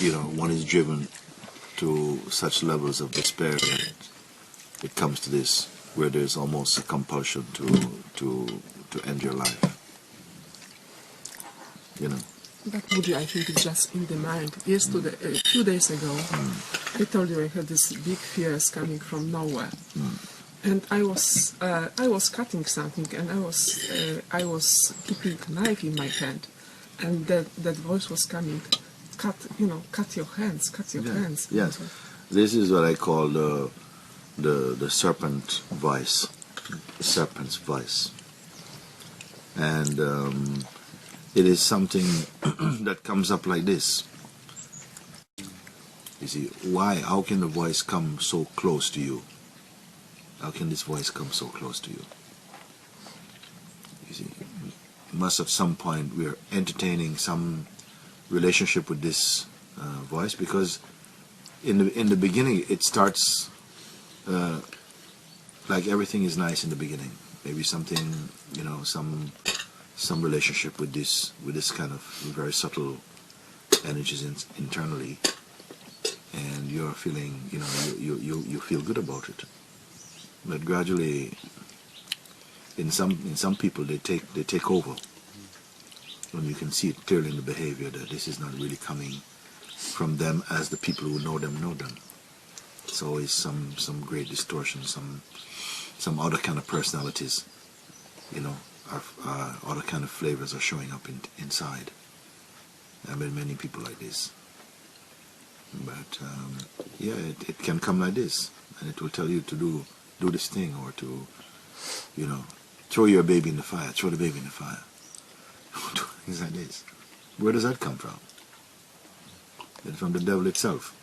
one is driven to such levels of despair that it comes to this, where there's almost a compulsion to end your life. But Mooji, I think it's just in the mind. Yesterday, a few days ago, I told you I had this big fears coming from nowhere, and I was cutting something, and I was keeping a knife in my hand, and that voice was coming, cut your hands, cut your hands. Yes, this is what I call the serpent voice, the serpent's voice, and it is something that comes up like this. You see, how can the voice come so close to you? How can this voice come so close to you? You see, must at some point we're entertaining some relationship with this voice, because in the beginning it starts like everything is nice in the beginning. Maybe something, some relationship with this kind of very subtle energies internally, and you're feeling, you feel good about it. But gradually, in some people, they take over, and you can see it clearly in the behavior that this is not really coming from them as the people who know them know them. It's always some great distortion, some other kind of personalities, other kind of flavors are showing up inside. I've met many people like this. But it can come like this, and it will tell you to do this thing, or to, throw your baby in the fire, throw the baby in the fire. Things like this. Where does that come from? It's from the devil itself.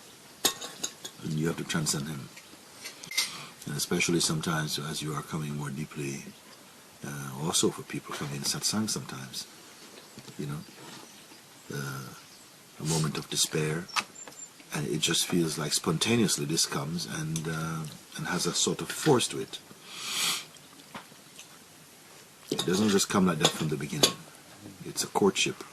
And you have to transcend him. And especially sometimes as you are coming more deeply, also for people coming in satsang sometimes, a moment of despair, and it just feels like spontaneously this comes and has a sort of force to it. It doesn't just come like that from the beginning. It's a courtship.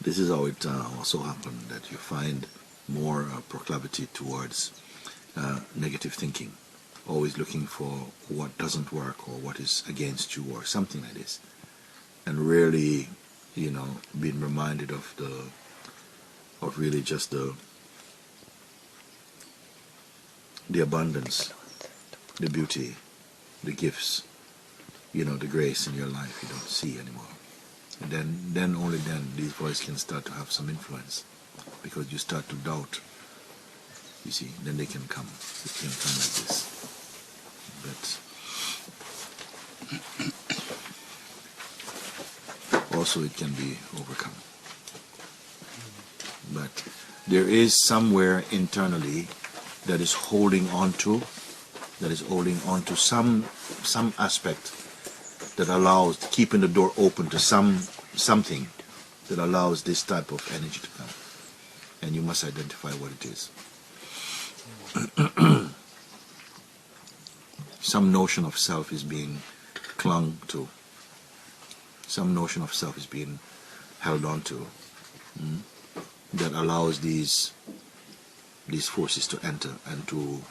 This is how it also happened, that you find more proclivity towards negative thinking, always looking for what doesn't work or what is against you or something like this, and rarely, being reminded of really just the abundance, the beauty, the gifts, the grace in your life you don't see anymore. And then only then these voices can start to have some influence, because you start to doubt. You see, then they can come. They can come like this. But also it can be overcome. But there is somewhere internally that is holding on to some aspect that allows, keeping the door open to something that allows this type of energy to come. And you must identify what it is. Some notion of self is being clung to. Some notion of self is being held on to. That allows these forces to enter and to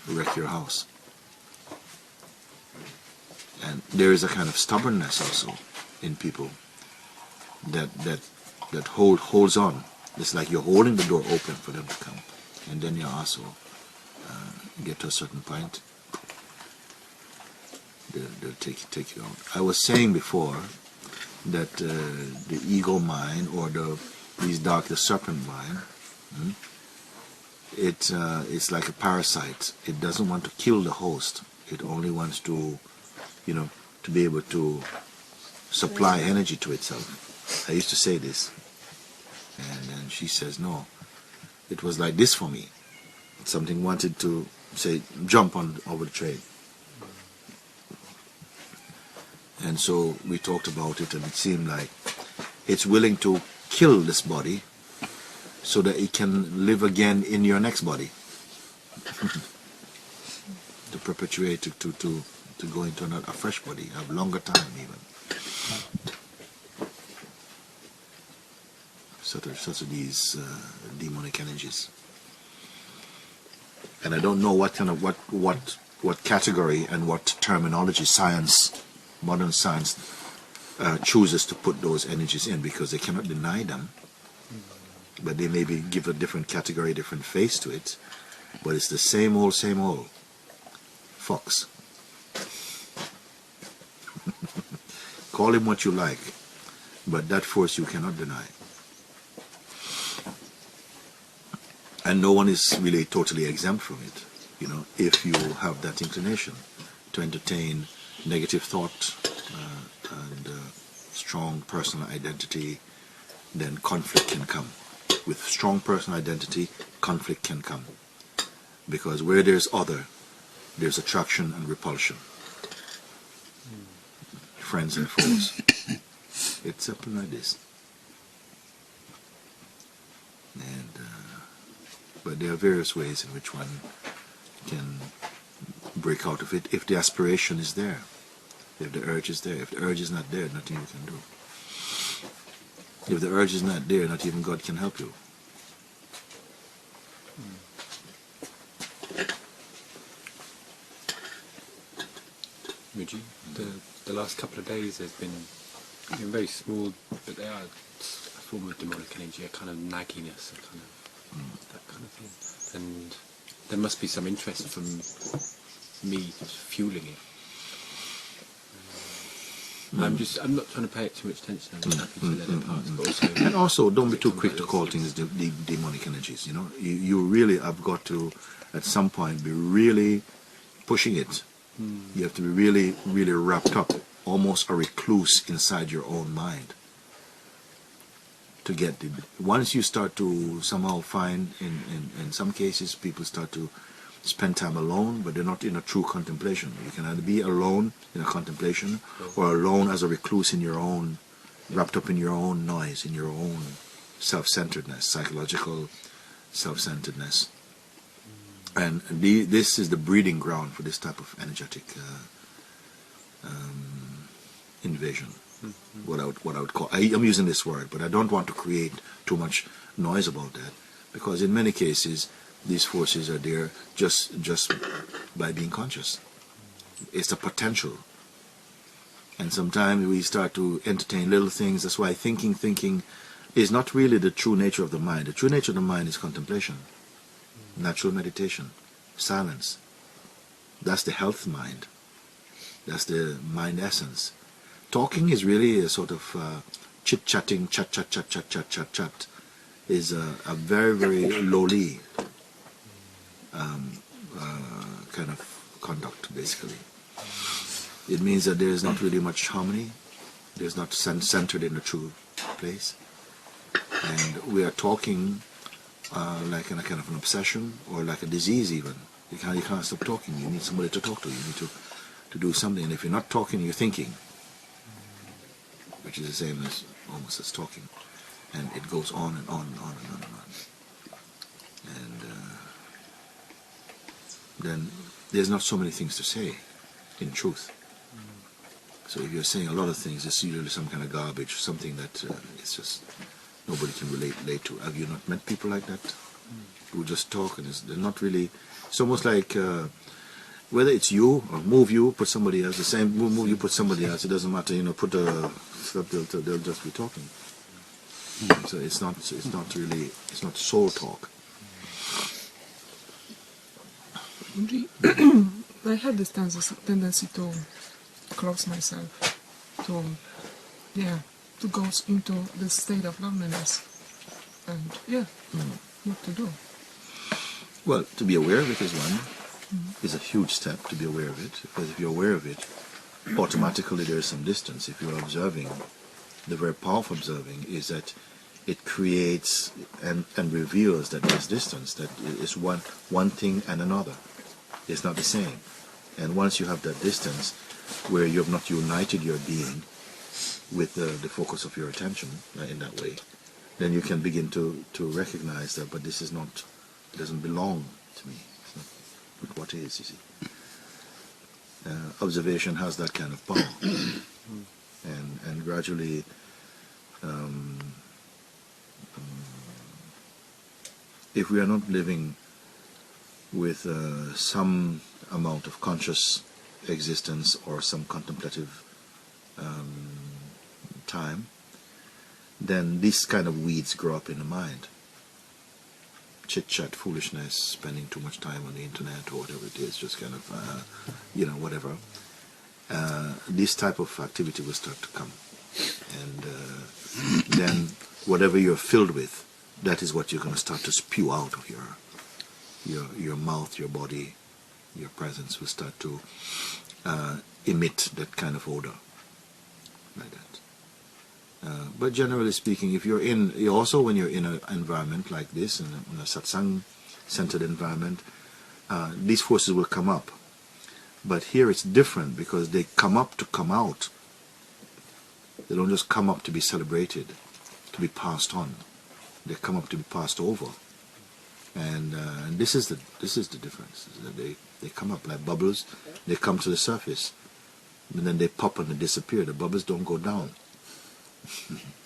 wreck your house. And there is a kind of stubbornness also in people that holds on. It's like you're holding the door open for them to come, and then you also get to a certain point, they'll take you out. I was saying before that the ego mind, or the serpent mind, it's like a parasite. It doesn't want to kill the host. It only wants to to be able to supply energy to itself. I used to say this, and then she says, no, it was like this for me. Something wanted to say, jump on over the train. And so we talked about it, and it seemed like it's willing to kill this body so that it can live again in your next body. To perpetuate, to go into a fresh body, have longer time even. Such are these demonic energies. And I don't know what kind of what category and what terminology modern science chooses to put those energies in, because they cannot deny them. But they maybe give a different category, different face to it. But it's the same old fox. Call him what you like, but that force you cannot deny. And no one is really totally exempt from it, if you have that inclination to entertain negative thought and strong personal identity, then conflict can come. With strong personal identity, conflict can come. Because where there's other, there's attraction and repulsion. Friends and foes. It's something like this. And but there are various ways in which one can break out of it if the aspiration is there, if the urge is there. If the urge is not there, nothing you can do. If the urge is not there, not even God can help you. Mooji, the last couple of days there's been very small, but they are a form of demonic energy, a kind of nagginess, a kind of that kind of thing. And there must be some interest from me fueling it. I'm not trying to pay it too much attention. I'm just happy to let it pass. But also, and also, don't be too quick to call things the demonic energies. You really have got to, at some point, be really pushing it. You have to be really, really wrapped up, almost a recluse inside your own mind. To get it. Once you start to somehow find, in some cases, people start to spend time alone, but they're not in a true contemplation. You can either be alone in a contemplation, or alone as a recluse in your own, wrapped up in your own noise, in your own self-centeredness, psychological self-centeredness. And this is the breeding ground for this type of energetic invasion. What I would call, I'm using this word, but I don't want to create too much noise about that, because in many cases these forces are there just by being conscious. It's the potential, and sometimes we start to entertain little things. That's why thinking is not really the true nature of the mind. The true nature of the mind is contemplation, natural meditation, silence. That's the health mind. That's the mind essence. Talking is really a sort of chit-chatting, chat, is a very, very lowly kind of conduct, basically. It means that there is not really much harmony. There's not centered in the true place. And we are talking like in a kind of an obsession, or like a disease even. You can't stop talking. You need somebody to talk to. You need to do something. And if you're not talking, you're thinking, which is the same as almost as talking. And it goes on and on and on and on and on. And then there's not so many things to say, in truth. So if you're saying a lot of things, it's usually some kind of garbage, something that it's just nobody can relate to. Have you not met people like that? Who just talk, and they're not really. It's almost like whether it's you or move you, put somebody else. The same move you, put somebody else. It doesn't matter. Put they'll just be talking. So it's not soul talk. I had this tendency to close myself, to go into this state of loneliness, and what to do. Well, to be aware of it is one. Is a huge step to be aware of it, because if you're aware of it, automatically there is some distance. If you're observing, the very powerful observing is that it creates and reveals that there's distance, that it's one thing and another. It's not the same. And once you have that distance where you have not united your being with the focus of your attention in that way, then you can begin to recognize that, but this is not, it doesn't belong to me. It's not what is, you see. Observation has that kind of power. And gradually if we are not living with some amount of conscious existence or some contemplative time, then these kind of weeds grow up in the mind. Chit-chat, foolishness, spending too much time on the internet or whatever it is, just kind of, whatever. This type of activity will start to come. And then whatever you're filled with, that is what you're going to start to spew out of your mouth, your body, your presence will start to emit that kind of odor, like that. But generally speaking, if you're also when you're in an environment like this, in a satsang-centered environment, these forces will come up. But here it's different because they come up to come out. They don't just come up to be celebrated, to be passed on. They come up to be passed over. And this is the difference. Is that they come up like bubbles. They come to the surface, and then they pop and they disappear. The bubbles don't go down.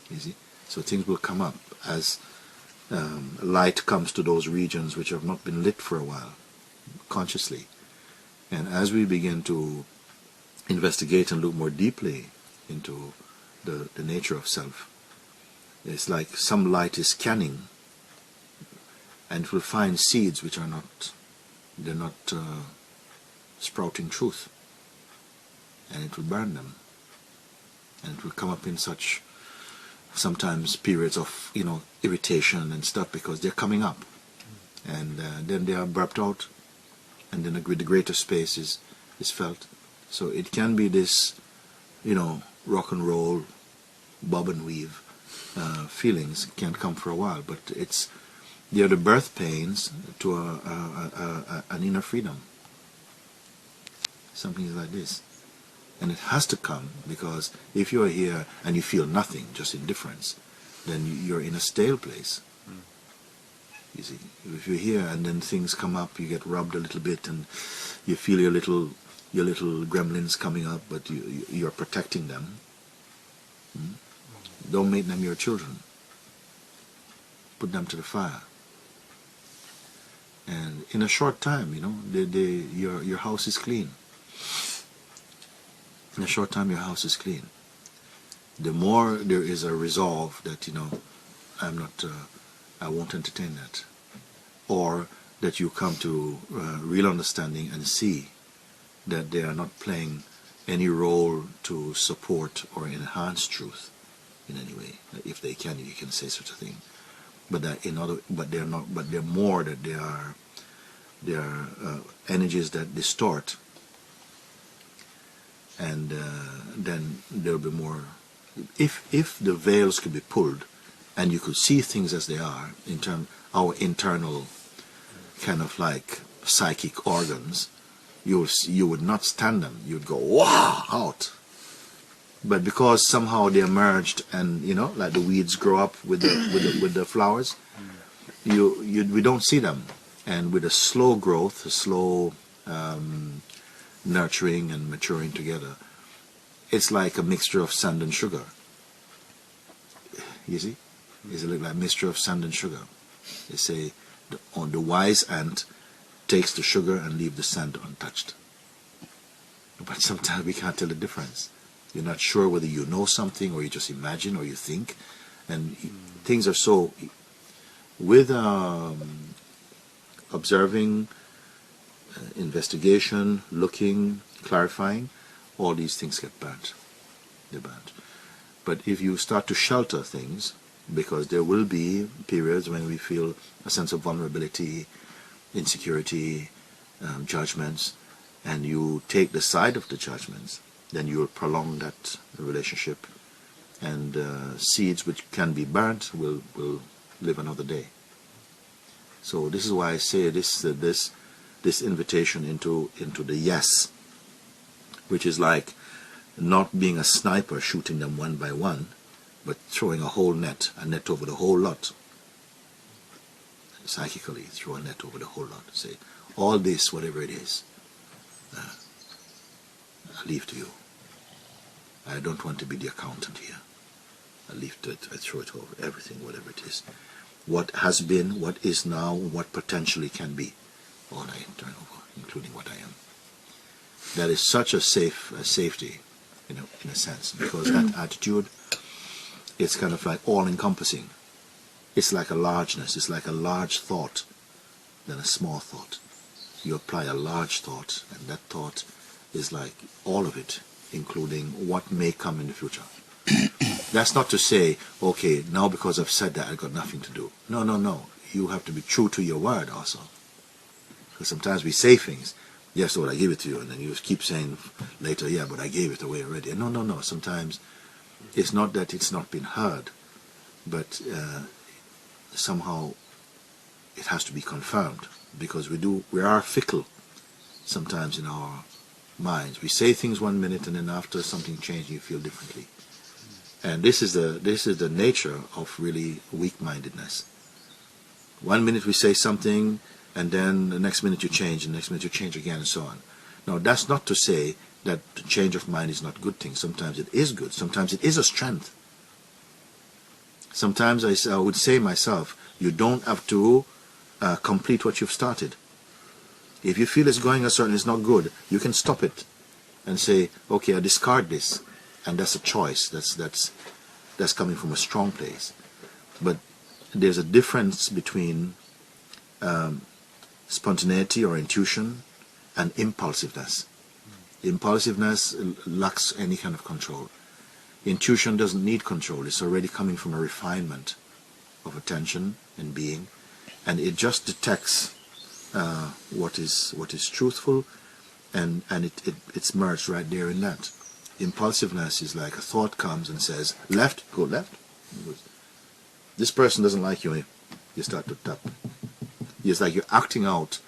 You see? So things will come up as light comes to those regions which have not been lit for a while, consciously. And as we begin to investigate and look more deeply into the nature of self, it's like some light is scanning, and it will find seeds which are not, they're not sprouting truth, and it will burn them, and it will come up in such sometimes periods of irritation and stuff because they're coming up, and then they are burped out, and then the greater space is felt. So it can be this rock and roll, bob and weave feelings can come for a while, but they're the birth pains to an inner freedom. Something like this. And it has to come, because if you're here and you feel nothing, just indifference, then you're in a stale place. You see, if you're here and then things come up, you get rubbed a little bit and you feel your little gremlins coming up, but you're protecting them. Don't make them your children. Put them to the fire. And in a short time, your house is clean. In a short time, your house is clean. The more there is a resolve that, I won't entertain that. Or that you come to real understanding and see that they are not playing any role to support or enhance truth in any way. If they can, you can say such a thing. But they're not. But they're more that they are energies that distort. And then there'll be more. If the veils could be pulled, and you could see things as they are in our internal kind of like psychic organs, you would not stand them. You'd go wow out. But because somehow they emerged, and like the weeds grow up with the flowers, we don't see them. And with a slow growth, a slow nurturing and maturing together, it's like a mixture of sand and sugar. You see, it's like a mixture of sand and sugar. They say the wise ant takes the sugar and leaves the sand untouched. But sometimes we can't tell the difference. You're not sure whether you know something or you just imagine or you think. And things are so... With observing, investigation, looking, clarifying, all these things get burnt. They're burnt. But if you start to shelter things, because there will be periods when we feel a sense of vulnerability, insecurity, judgments, and you take the side of the judgments, then you will prolong that relationship, and seeds which can be burnt will live another day. So this is why I say this invitation into the yes, which is like not being a sniper shooting them one by one, but throwing a net over the whole lot. Psychically throw a net over the whole lot. Say, all this, whatever it is, I leave to you. I don't want to be the accountant here. I leave to it. I throw it over everything, whatever it is. What has been, what is now, what potentially can be. All I turn over, including what I am. That is such a safety, in a sense, because that attitude, it's kind of like all-encompassing. It's like a largeness. It's like a large thought than a small thought. You apply a large thought, and that thought is like all of it, including what may come in the future. That's not to say, okay, now because I've said that, I've got nothing to do. No, no, no. You have to be true to your word also. Because sometimes we say things, yes, Lord, I give it to you, and then you keep saying later, yeah, but I gave it away already. No, no, no. Sometimes it's not that it's not been heard, but somehow it has to be confirmed, because we are fickle sometimes in our minds. We say things 1 minute, and then after something changes, you feel differently. And this is the nature of really weak-mindedness. 1 minute we say something, and then the next minute you change, and the next minute you change again, and so on. Now, that's not to say that the change of mind is not a good thing. Sometimes it is good. Sometimes it is a strength. Sometimes I would say myself, you don't have to complete what you've started. If you feel it's going a certain, it's not good, you can stop it and say, okay, I discard this. And that's a choice. That's coming from a strong place. But there's a difference between spontaneity or intuition and impulsiveness. Impulsiveness lacks any kind of control. Intuition doesn't need control. It's already coming from a refinement of attention and being, and it just detects what is truthful, and it's merged right there in that. Impulsiveness is like a thought comes and says, left, go left. This person doesn't like you. You start to tap. It's like you're acting out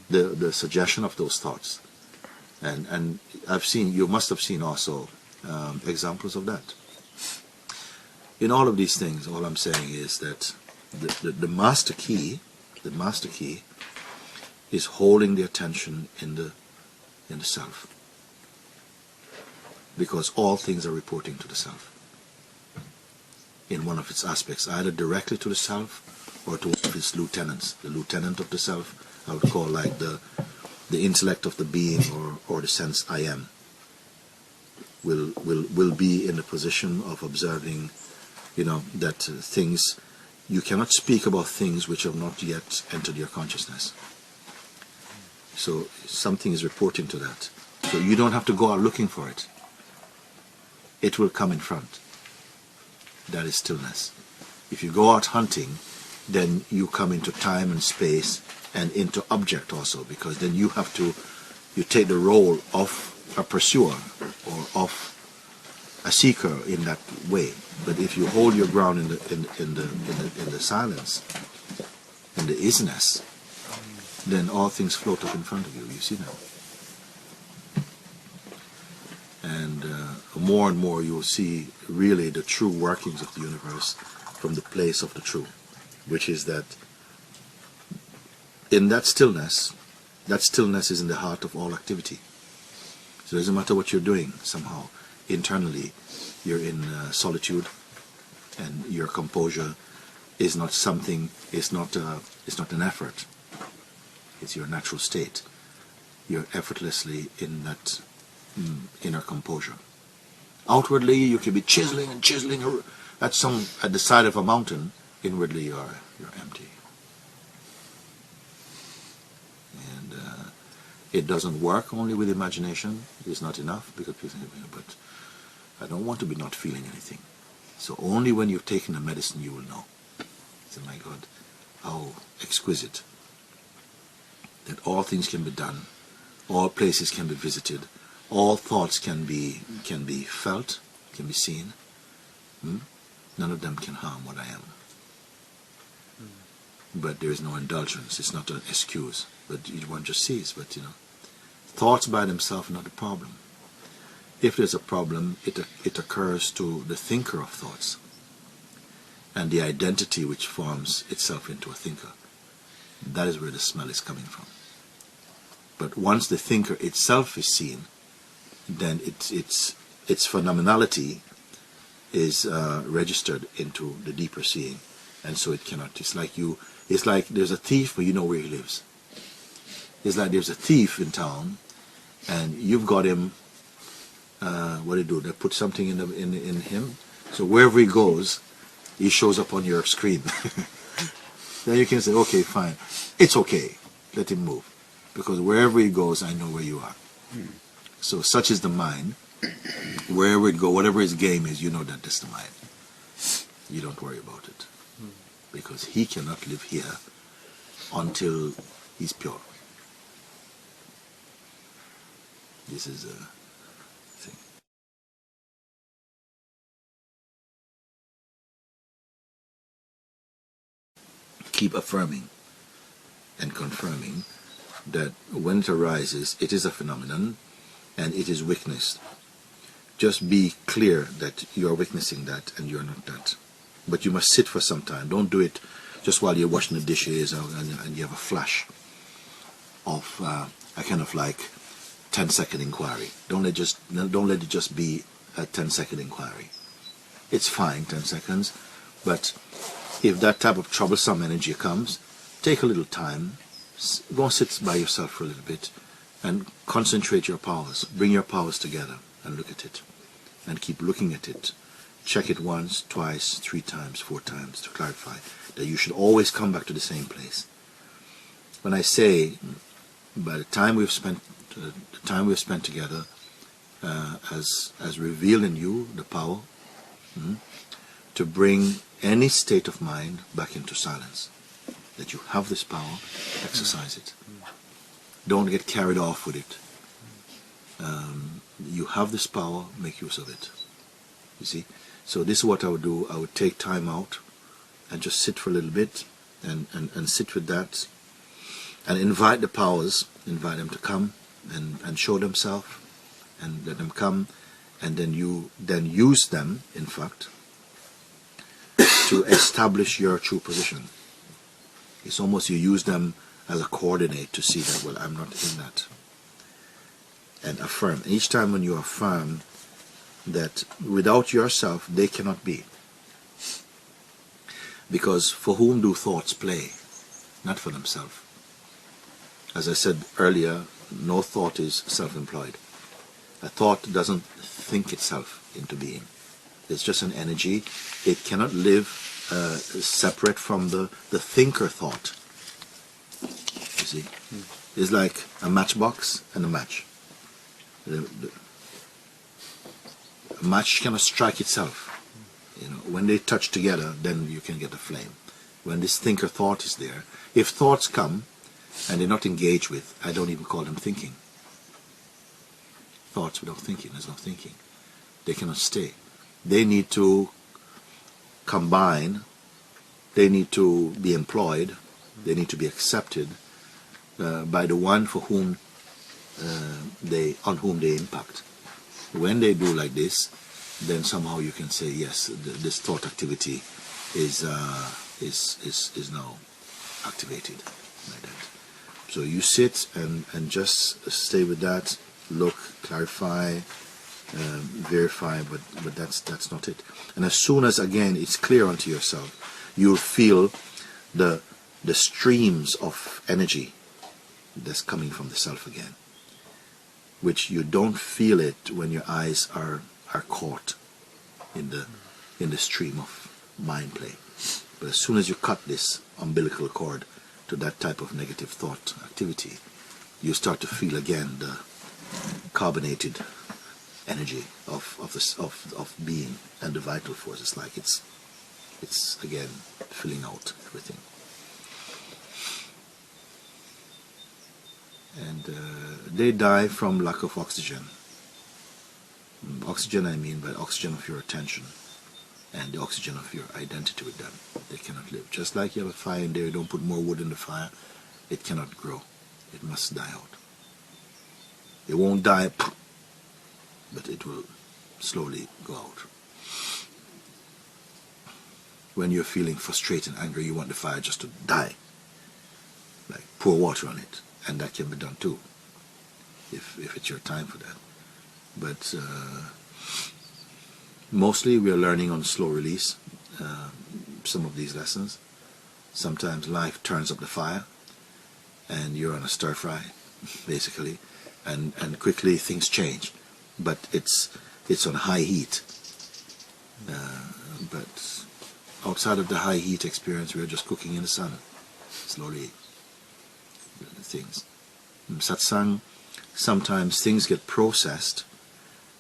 the suggestion of those thoughts. And you must have seen also examples of that. In all of these things, all I'm saying is that the master key is holding the attention in the self. Because all things are reporting to the self in one of its aspects, either directly to the self or to one of its lieutenants. The lieutenant of the self, I would call like the intellect of the being, or the sense I am, will be in the position of observing, that things, you cannot speak about things which have not yet entered your consciousness. So something is reporting to that. So you don't have to go out looking for it. It will come in front. That is stillness. If you go out hunting, then you come into time and space and into object also, because then you take the role of a pursuer or of a seeker in that way. But if you hold your ground in the silence, in the isness, then all things float up in front of you. You see that? And more and more you will see really the true workings of the universe from the place of the true, which is that in that stillness is in the heart of all activity. So it doesn't matter what you're doing, somehow internally you're in solitude, and your composure is not something, it's not an effort, it's your natural state. You're effortlessly in that inner composure. Outwardly you can be chiseling at the side of a mountain. Inwardly you're empty, and it doesn't work only with imagination. It's not enough, because people think, but I don't want to be not feeling anything. So only when you've taken the medicine you will know. So my God, how exquisite that all things can be done, all places can be visited, all thoughts can be felt, can be seen, None of them can harm what I am. But there is no indulgence. It's not an excuse. But one just sees. But thoughts by themselves are not the problem. If there's a problem, it occurs to the thinker of thoughts and the identity which forms itself into a thinker. That is where the smell is coming from. But once the thinker itself is seen, then its phenomenality is registered into the deeper seeing, and so it cannot. It's like there's a thief, but you know where he lives. It's like there's a thief in town, and you've got him. What do? They put something in him, so wherever he goes, he shows up on your screen. Then you can say, okay, fine, it's okay, let him move, because wherever he goes, I know where you are. So such is the mind. Wherever it goes, whatever his game is, you know that that's the mind. You don't worry about it, because he cannot live here until he's pure. This is a thing. Keep affirming and confirming that when it arises, it is a phenomenon and it is witnessed. Just be clear that you are witnessing that and you are not that. But you must sit for some time. Don't do it just while you're washing the dishes and you have a flash of a kind of like 10-second inquiry. Don't let it just be a 10-second inquiry. It's fine, 10 seconds, but if that type of troublesome energy comes, take a little time, go and sit by yourself for a little bit, and concentrate your powers. Bring your powers together and look at it, and keep looking at it. Check it once, twice, 3 times, 4 times to clarify that you should always come back to the same place. When I say, by the time we've spent together, has revealed in you the power to bring any state of mind back into silence. That you have this power, exercise it. Don't get carried off with it. You have this power, make use of it. You see? So this is what I would do. I would take time out and just sit for a little bit and sit with that and invite the powers, invite them to come and show themselves and let them come, and then you use them, in fact, to establish your true position. It's almost you use them as a coordinate to see that, well, I'm not in that. And affirm. Each time when you affirm that without yourself they cannot be. Because for whom do thoughts play? Not for themselves. As I said earlier, no thought is self-employed. A thought doesn't think itself into being. It's just an energy. It cannot live separate from the thinker thought. You see? It's like a matchbox and a match. A match cannot strike itself. When they touch together, then you can get a flame. When this thinker thought is there, if thoughts come and they're not engaged with, I don't even call them thinking. Thoughts without thinking, there's no thinking. They cannot stay. They need to combine, they need to be employed, they need to be accepted by the one for whom on whom they impact. When they do like this, then somehow you can say, yes, this thought activity is now activated like that. So you sit and just stay with that, look, clarify, verify, but that's not it. And as soon as, again, it's clear unto yourself, you'll feel the streams of energy that's coming from the self again, which you don't feel it when your eyes are caught in the stream of mind play. But as soon as you cut this umbilical cord to that type of negative thought activity, you start to feel again the carbonated energy of being and the vital force. It's like it's again filling out everything. And they die from lack of oxygen. Oxygen, I mean by oxygen of your attention. and the oxygen of your identity with them. They cannot live. Just like you have a fire in there, you don't put more wood in the fire, it cannot grow. It must die out. It won't die, but it will slowly go out. When you're feeling frustrated and angry, you want the fire just to die. Like, pour water on it, and that can be done too, if it's your time for that. But mostly we are learning on slow release, some of these lessons. Sometimes life turns up the fire, and you're on a stir fry, basically, and quickly things change. But it's on high heat. But outside of the high heat experience, we're just cooking in the sun, slowly. Things. In satsang, sometimes things get processed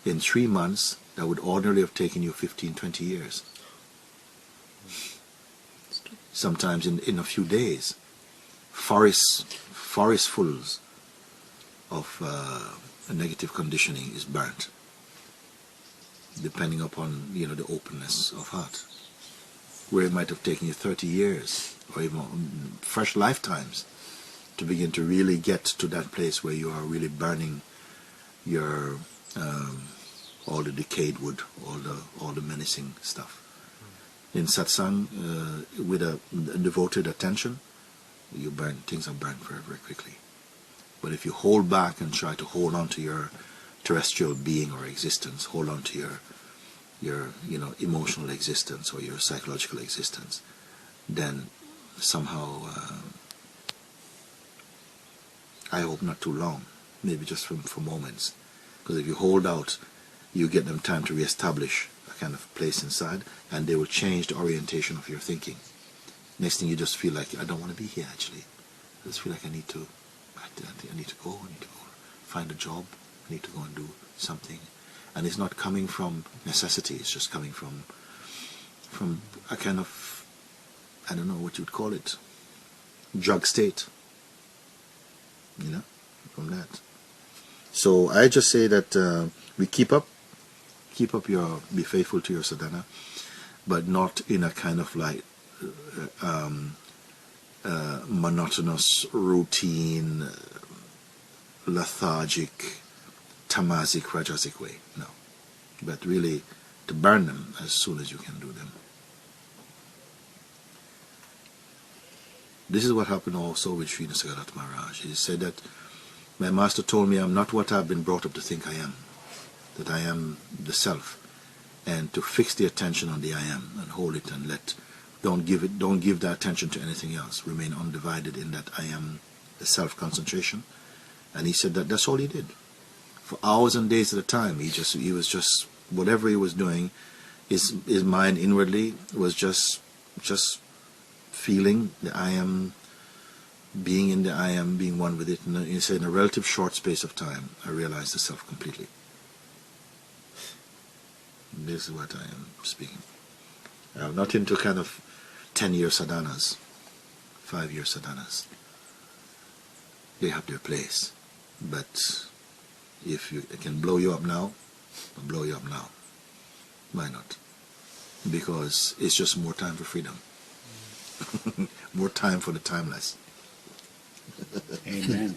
in 3 months that would ordinarily have taken you 15, 20 years. Sometimes in a few days. Forests fulls of negative conditioning is burnt, depending upon the openness of heart. Where it might have taken you 30 years or even fresh lifetimes to begin to really get to that place where you are really burning your all the decayed wood, all the menacing stuff. In satsang, with a devoted attention, things are burned very, very quickly. But if you hold back and try to hold on to your terrestrial being or existence, hold on to your emotional existence or your psychological existence, then somehow, I hope not too long, maybe just for moments, because if you hold out, you get them time to reestablish a kind of place inside, and they will change the orientation of your thinking. Next thing, you just feel like, I don't want to be here actually. I just feel like I need to go find a job, I need to go and do something. And it's not coming from necessity, it's just coming from a kind of, I don't know what you'd call it, drug state, from that. So I just say that we keep up be faithful to your sadhana, but not in a kind of like monotonous, routine, lethargic, tamasic, rajasic way. No. But really to burn them as soon as you can do them. This is what happened also with Sri Nisargadatta Maharaj. He said that my master told me I'm not what I've been brought up to think I am, that I am the self, and to fix the attention on the I am and hold it and don't give that attention to anything else. Remain undivided in that I am, the self concentration. And he said that that's all he did. For hours and days at a time, he was just whatever he was doing, his mind inwardly was just feeling the I am, being in the I am, being one with it. And he said, in a relative short space of time, I realized the self completely. This is what I am speaking. I'm not into kind of 10-year sadhanas, 5-year sadhanas. They have their place. But if it can blow you up now, I'll blow you up now. Why not? Because it's just more time for freedom. More time for the timeless. Amen.